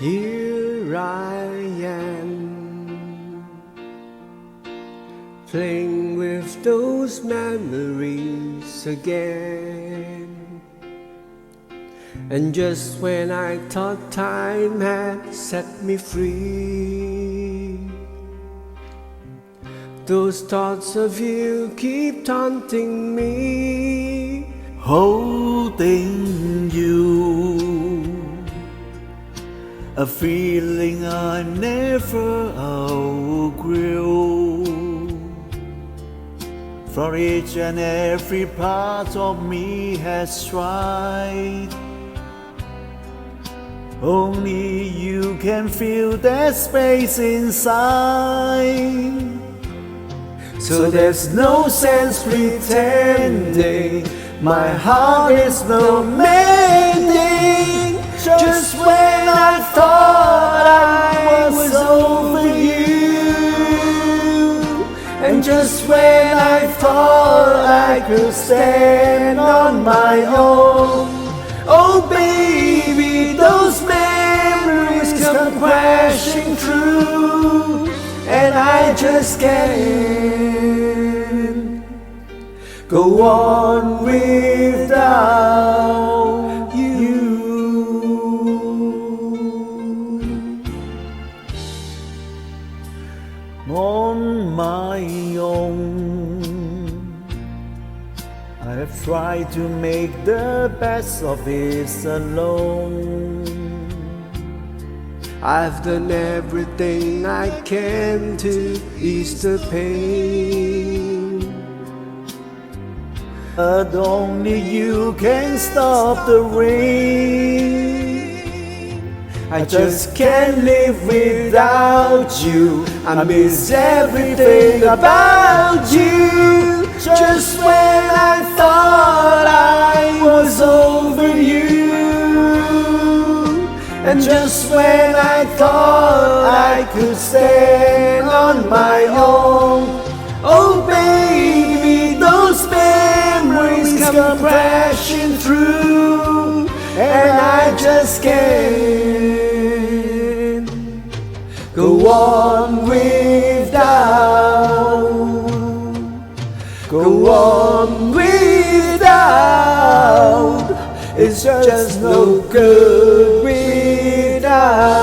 Here I am, playing with those memories again. And just when I thought time had set me free, those thoughts of you keep taunting me. Holding you, a feeling I never outgrew. For each and every part of me has tried. Only you can fill that space inside. So there's no sense pretending my heart is no mending. Just when I thought I was over you, and just when I thought I could stand on my own, oh baby, those memories come crashing through, and I just can't go on without you. On my own, I have tried to make the best of it alone. I've done everything I can to ease the pain, but only you can stop the rain. I just can't live without you. I miss everything about you. Just when I thought I was over you, and just when I thought I could stand on my own, oh baby, those memories come crashing through, and I just can't go on without, it's just no good without.